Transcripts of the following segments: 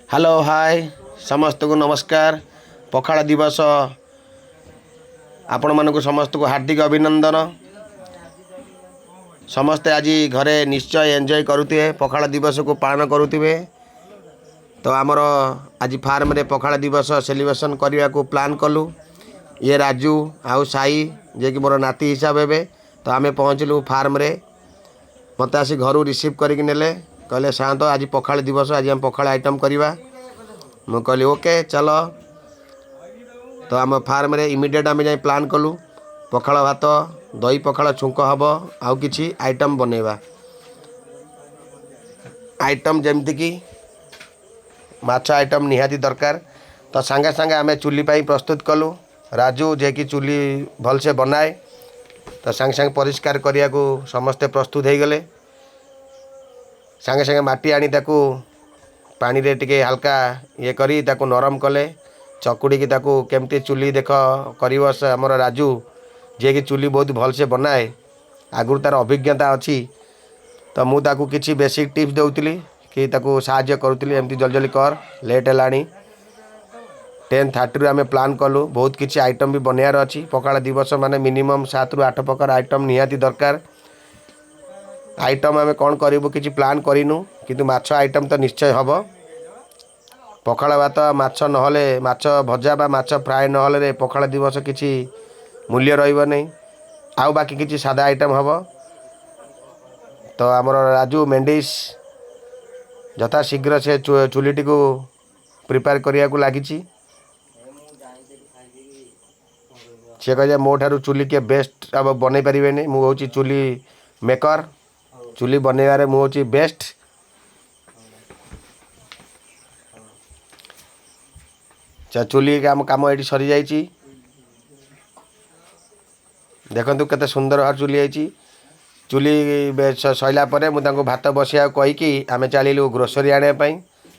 Hello hi समस्त को नमस्कार। पखाड़ दिवस आपण मानक समस्त को हार्दिक अभिनंदन। समस्ते आज घरे निश्चय एंजॉय करुवे, पखाड़ दिवस को पालन करुवे। तो आमर आज फार्म रे पखाड़ दिवस सेलिब्रेशन करने को प्लान कलु। ये राजू आउ साई जे कि मोर नाती हिसाब हे। तो आम पहुँचलु फार्म रे, मत आसी घर रिसीव करके नेले, कहले शांत आज पखाड़ दिवस, आज हम पखाड़ आइटम करवा। मु कहली ओके चलो। तो आम फार्म रे इमिडिएट आम जाई प्लान कलु, पखाड़ भात दही पखाड़ छुंक हम आउ किछि आइटम बनैबा। आइटम जमती कि माछ आइटम निहाती दरकार। तो सांगे सांगे आम चुली पाई प्रस्तुत कलु। राजू जे कि चुली भल से बनाए, तो सांगे सांगे परिष्कार करिया को समस्ते प्रस्तुत हो गले। सांगे सांगे माटी आनी ताकू पानी रे टिके हल्का ये करी ताकू नरम कले, चकुड़ी की ताकू केमती चुली देख करिवो से हमर राजू जे कि चुली बहुत भल से बनाए, आगुर तार अभिज्ञता अच्छी। तो मु ताकू किछि बेसिक टिप्स देउतली कि ताकू साहाय्य करूतली, एमती जल्दी जल्दी कर, लेट हेलानी। 10:30 रु आम प्लान कलु। बहुत किछि आइटम भी बनैयार अच्छी। पखाड़ दिवस माने मिनिमम 7 रु 8 प्रकार आइटम निहाती दरकार। आइटम आम कौन करूँ किसी प्लान करूँ, किंतु माछ आइटम तो निश्चय हम। पखाड़ भात माछ नहले, माछ भजा बा माछ फ्राए नहले रे पखाड़ दिवस किसी मूल्य रहिबो नहीं। आउ बाकी किसी सादा आइटम हम। तो आमर राजू मेंडिस यथा शीघ्र से चुलीटी को प्रिपेयर करिया को लागिछि। सी कहे मो ठारू चुली के बेस्ट अब बनै पारे नहीं, मु हूँ चुली मेकर, चुली बनैबारे मु हूँ बेस्ट। चुली काम काम ये सरी जाइए। देखु केते सुंदर भाव चुली आई। चुली सैला परे मु तांको भात बसिया कहीकि आम चलू ग्रोसरी आने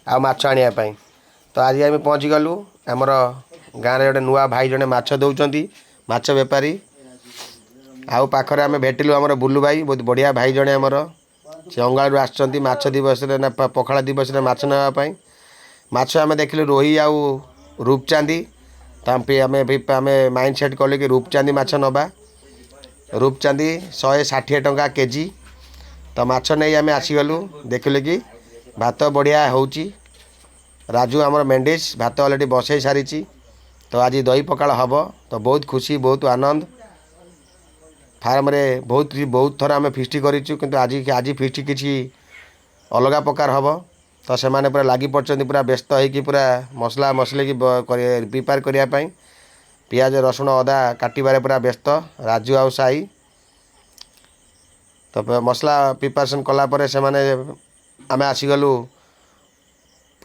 आ माछ आने। तो आज आम पहुँच गलु आमर गाँव में गोटे नुआ भाई जड़े माछ दौरान, माछ बेपारी। आउ पाखरे आम भेटिलु आमर बुलू भाई, बहुत बढ़िया भाई जड़े आमर, से अंगाड़ू आसचंती माछ दिवस ना पखाड़ दिवस माछ नापी। माछ आम देखिलु रोही आउ रूपचांदी। तो आम माइंड सेट कले कि रूपचांदी माछ नबा। रूपचांदी 160 टंका केजी। तो माछ नहीं आम आसीगलु, देखिलु कि भात बढ़िया होउची। राजू आमर मेंडिस भात अलरेडी बसई सारी। तो आज दही पखाड़ हम। तो बहुत खुशी, बहुत आनंद। फार्म रे बहुत थर आम फिस्ट करूँ, किंतु आज फिस्ट किसी अलग प्रकार हम। तो से माने पूरा लगी पड़ते, पूरा व्यस्त होगी, पूरा मसला मसले की प्रिपेयर करने, पियाज रसुण अदा काटबारे पूरा व्यस्त राजू आउ साई। तो मसला प्रिपेरेसन कलापर से माने आम आसीगलु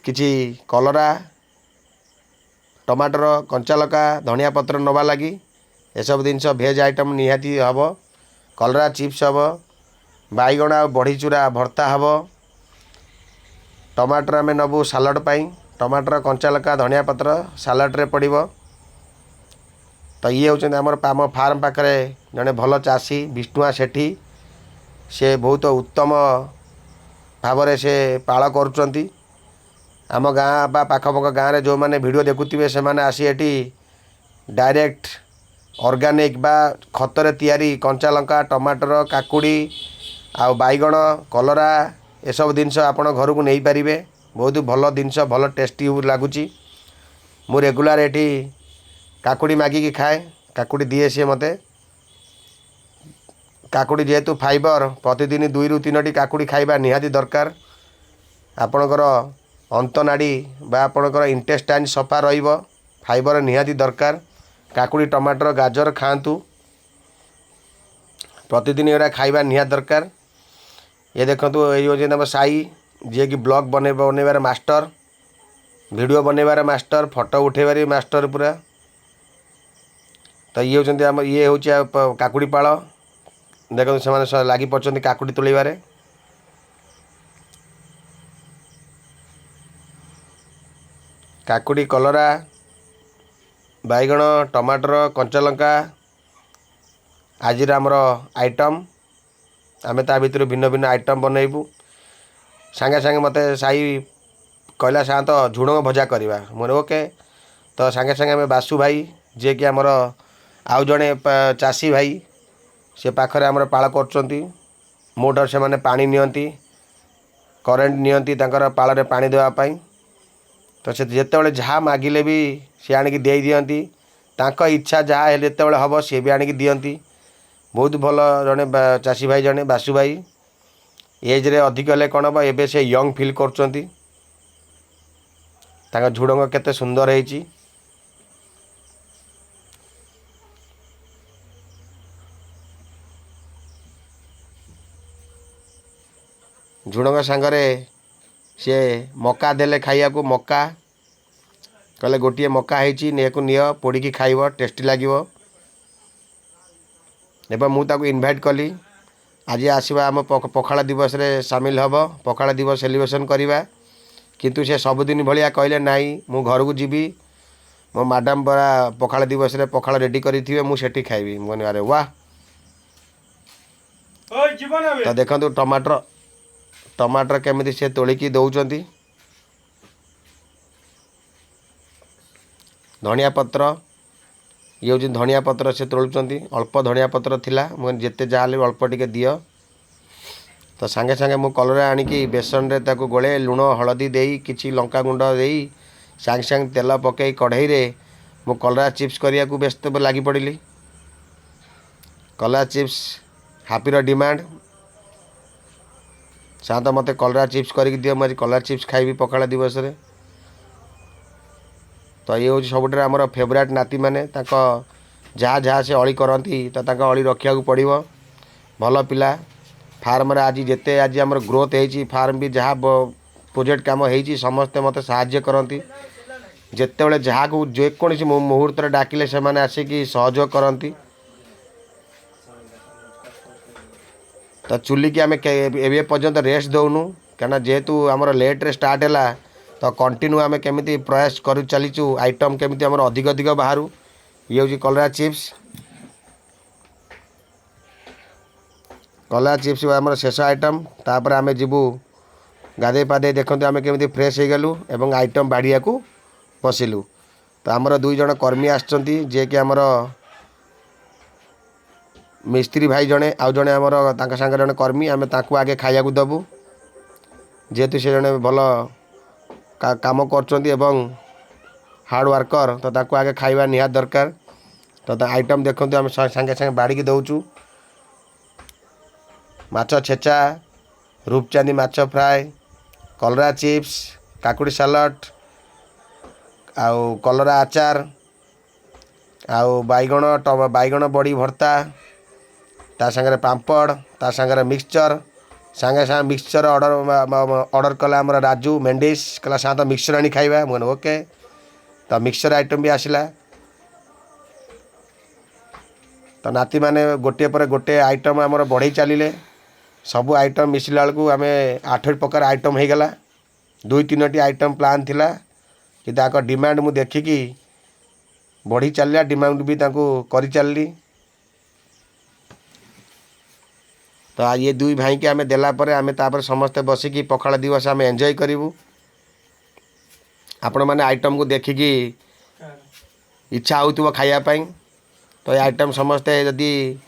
किछि कलरा, टमाटर, कंचा लका, धनिया पत्र नवा लगी। ये सब जिनस भेज आइटम निहाती हम। कलरा चिप्स हम, बैगण आ बड़ी चूरा भर्ता हम। टमाटर आम नबू सालाड पाई, टमाटर, कंचा लका, धनिया पत्र सालाड रे पड़िबो। तो ये होचंदी आमर आम फार्म पाखरे जड़े भल चाषी विष्णुआ सेठी, से बहुत उत्तम भाव से पाल करुचंती। आम गाँ बा पाखपाख गाँव में जो मैंने वीडियो देखुवे से मैंने आसी एटी डायरेक्ट ऑर्गेनिक बा खतरे तैयारी कंचा लंका, टमाटर, काकुड़ी आउ बैगण, कलरा ये सब जिनस आपण घर को नहीं पारे। बहुत भल जिनस, भल टेस्टी लगुच। मु रेगुलर एटी काकुड़ी मागिकी खाए, काकुड़ी दिए सी मते। काकुड़ी जेहेतु फाइबर, प्रतिदिन 2 ରୁ 3ଟି काकुड़ी खाइबा निहाती दरकार। आपणकर अंतनाड़ी बा आपणकर इंटेस्टाइन सफा रहिबो, फाइबर निहाती दरकार। काकुड़ी, टमाटर, गाजर खातु, प्रतिदिन एरा खाइबा निहाती दरकार। ये देखंतु ये होम साई, जे कि ब्लॉग बनैबार मास्टर, वीडियो बनैबार मास्टर, फोटो उठेबार मास्टर पूरा। तो ये होचंती आम ये होची काकुड़ी पाळ। देखो से लगी पड़ते काकुड़ी तोड़बारे। काकुड़ी, कलरा, बैगण, टमाटर, कंचा लंका आज आमर आइटम। आम ता भर भिन्न भिन्न आइटम बनइबू। सांगे सांगे मते साई कहला सात झुड़ंग भजा करवा मोर ओके। तो सांगे सांगे आम बासु भाई जे कि आमर आउ जड़े चाषी भाई से पाखरे आमर पाल कर मोटर से माने पानी नियंती करेन्ट नियंती तांकर पाल पानी देवाई। तो से जिते जहाँ मागिले भी सी आणिक दे दियंती तांको इच्छा जहाँ हेले जिते हम सी भी आणिक दियंती। बहुत भल जड़े चाषी भाई जड़े बासु भाई एज रे अधिक हेले कौन हम एबे से यंग फिल कर झुड़ंग केते सुंदर है। झुड़ंग सांगरे सी मका देले खाइया को मका कहले गोटे मका है निय पोड़ी खाइब टेस्टी लगे। एवं मुझे इनभाइट कली आज आसवा आम पखाड़ दिवस रे सामिल हम पखाड़ दिवस सेलिब्रेशन करवा। किंतु से सबुदिन भाया कहले नाई मु घर को जीवी मो मैडम बरा पखाड़ दिवस रे पखाड़ रेडी करें मुझे खाइबी। मुझे अरे वाह। तो देखो टमाटर टमाटर केमी से तोलिकी दौरान धनिया पत्र ये हूँ धनिया पत्र से तोलुंट अल्प धनिया पत्र थिला मुझे जिते जहाँ अल्प टिके दियो। तो सांगे सांगे मु कलरा आणिकी बेसन रे ताको गोले लुण हलदी देई किछि लंका गुंड देई सांगे सांगे तेल पकई कढ़ई रे मु कलरा चिप्स करिया को व्यस्त लगी पड़िली। कलरा चिप्स हापीर डिमांड सात मते कलरा चिप्स करके दियो मुझे कलरा चिप्स खाइबी पखाड़ दिवस रे। तो ये हूँ सब आमर फेवरेट नाती मैंने जहाँ जहाँ से अली करती तो अली रखा पड़ो। भल पिला फार्म आज जिते आज आम ग्रोथ हो फार्म भी जहाँ प्रोजेक्ट काम हो समस्ते मत साहाय्य करती जिते बड़े जहाँ को जेकोसी मुहूर्त डाकिले से मैंने आसिकी सहयोग करती। तो चुली की आम ए पर्यंत रेस्ट दौनु क्या जेहेतु आमर लेट रे स्टार्ट है तो कंटिन्यू आम केमी प्रयास कर चलीचु आइटम केमी आम अधिक अधिक बाहर। ये हूँ कलरा चिप्स आम शेष आइटम तापर आम जीवु गाधे पाधे देखते आम केमी फ्रेश हो गलु एवं आइटम बाड़िया को बसिलु। तो आमर दुई जन कर्मी आसचंती जे कि आमर मिस्त्री भाई जड़े आउ जड़े आमर सांगे जड़े कर्मी आम ताकू आगे खाइया दबु जेहेतु से जड़े भल काम कर हार्ड वर्कर तो ताकू आगे खाइबा निहात दरकार। तो आइटम देखते आम सांगे सांगे बाड़ी दौचु माछ छेचा रूपचांदी माछ फ्राए कलरा चिप्स काकुड़ी सालाड आउ कलरा आचार आउ बैगण बड़ी भर्ता ता सांगे पापड़ ता सांगे मिक्सचर सांगे सांगे मिक्सचर ऑर्डर कला आमर राजू मेंडिस कला सात मिक्सचर आनी खाइबा मुझे ओके। तो मिक्सचर आइटम भी आसला। तो नाती मैंने गोटे पर गोटे आइटम आमर बढ़ई चलिले सबू आइटम मिसला बेलू आम 8 प्रकार आइटम हो गला। 2-3टी आइटम प्लान थिला कि डिमांड मु देखिकी बढ़ी चलिया डिमांड भी कर चलली। तो ये दुई भाई के आम देला परे आम तापर समस्ते बसिकी पखाड़ दिवस आम एंजॉय करूँ। आपण मैंने आइटम को देखिकी इच्छा हो खायापाई तो ये आइटम समस्ते जदि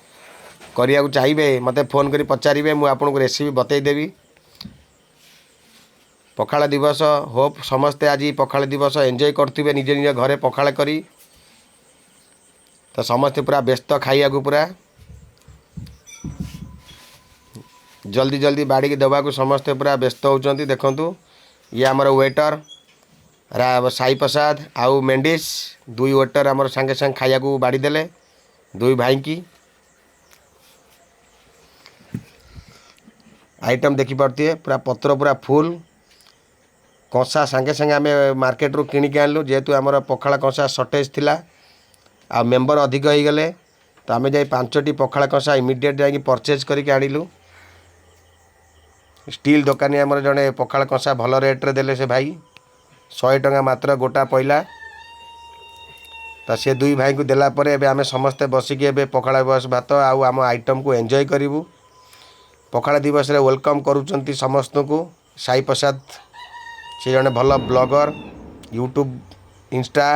करिया को चाहिए मते फोन करी पचारे मुझे आपन को रेसिपी बतईदेवी। पखाड़ दिवस होप समस्ते आज पखाड़ दिवस एंजॉय करते निज निज घरे पखाड़ करी। तो समस्ते पूरा व्यस्त खाइया को पूरा जल्दी जल्दी बाड़ी की देवा को समस्ते पूरा व्यस्त होचंती। देखंतु ये आमर वेटर साई प्रसाद आउ मेंडिस दुई वेटर आमर सांगे सांगे खाइया को बाड़ी देले दुई भाई की। आइटम देखी पारती है पूरा पत्र पूरा फुल कंसा सांगे सांगे आम मार्केट रू किणिक आनलु जेहेतु आमर पखाड़ कंसा सर्टेज थिला आ मेंबर अधिक हो गले तो आम जाई 5टी पखाड़ कंसा इमिडिएट जाकि परचेज करके आनिलु। स्टील दुकानी आमर जड़े पखाड़ कंसा भल रेट रे देले से भाई 100 टंका मात्र गोटा पइला। तो से दुई भाई को देला परे एबे आमे समस्ते बसिकी एबे पखाड़ बस भात आउ आम आइटम को एंजॉय करूँ। पखाड़ दिवस रे वेलकम करूचंती समस्त को साई प्रसाद से जड़े भल ब्लॉगर यूट्यूब इंस्टा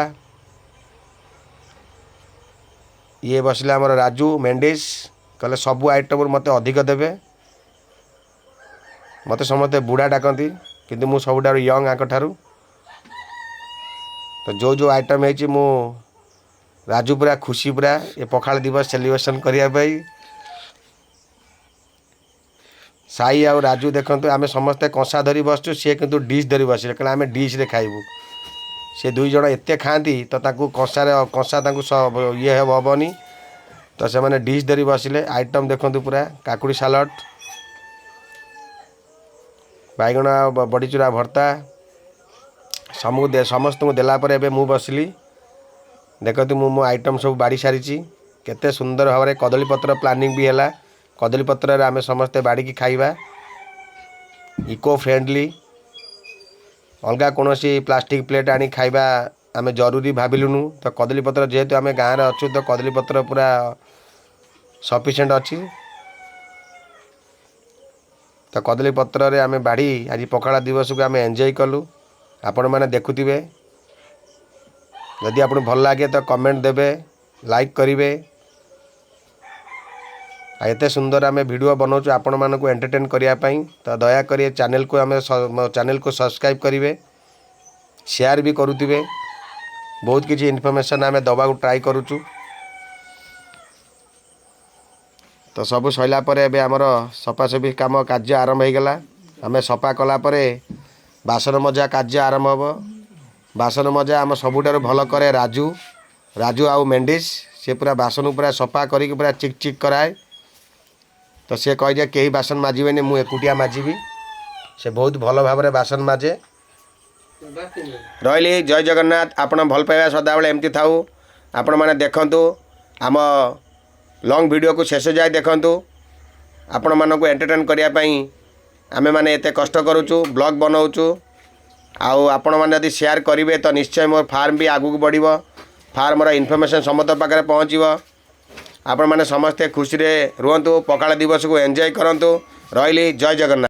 ये बसले आमर राजू मेंडिस कहले सबू आइटम मत अधिक देवे मत समस्ते बुढ़ा डाकती किंतु मु सबुठार यंग आंक ठारू तो जो जो आइटम है मु राजू पूरा खुशी पूरा ये पखाल दिवस सेलिब्रेशन करने साई आउ राजू देखते आम समस्ते कंसा धरी बसचु सी किंतु डिश धरी बसले कहले आम डिश रे खाइबू से दुई जन एते खाती तो कंसा ये हेनी तो से मैंने डिश धरी बसिले आइटम देखते पूरा काकुड़ी सालड बैगण बड़ीचूरा भर्ता समस्त को देलापर एवं मु बसली देखते मो आइटम सब बाड़ी सारी केते सुंदर भाव में कदली पत्र प्लानिंग भी है कदली पत्र आम समस्ते बाड़ी खाइबा इको फ्रेंडली अलगा कौन प्लास्टिक प्लेट आनी खाइबा आम जरूरी भाविलुनु तो कदली पत्र जेहेतु आम गाँव अच्छु तो कदली पत्र पूरा सफिशिएंट अच्छी तो कदली पत्र रे आम बाड़ी आज पखाला दिवस को आम एंजॉय कलु आपण मैंने देखुवे जदि आपको भल लगे तो कमेंट देवे लाइक करेंगे एते सुंदर आम वीडियो बनाऊँ आपण मानक एंटरटेन करने तो दयाकोरी चैनल को आम चैनल को सब्सक्राइब करेंगे शेयर भी करुवे बहुत किसी इनफॉरमेशन आम दबा ट्राई करुचु तो सब सैला आमर सफासफी काम कार्य आरंभ हो गला आम सफा कलापर बासन मजा कार्य आरंभ हम बासन मजा आम सबुठार भल करे राजू राजू आउ मेंडिस से पूरा बासन पूरा सफा करके पूरा चिक चिक कराए तो सी कहे कहीं बासन माजिबेनि मु एकुटिया माजिबी से बहुत भल भाव में बासन माजे रही जय जगन्नाथ आपण भल पाइबा सदाबले एमती थाऊ आपण मैंने देखंतु आम लॉन्ग वीडियो को शेष जाए देखंतु आपण मानक एंटरटेन करने आमे माने एते कष्ट करूचु ब्लॉग बनाऊचु आउ आपण माने यदि शेयर करेंगे तो निश्चय मोर फार्म भी आगू बढ़िबो फार्मर इनफॉरमेशन समस्त पाखे पहुँचो आपण माने समस्ते खुशी रे रुहंतु पखाला दिवस को एंजॉय करंतु रही जय जगन्नाथ।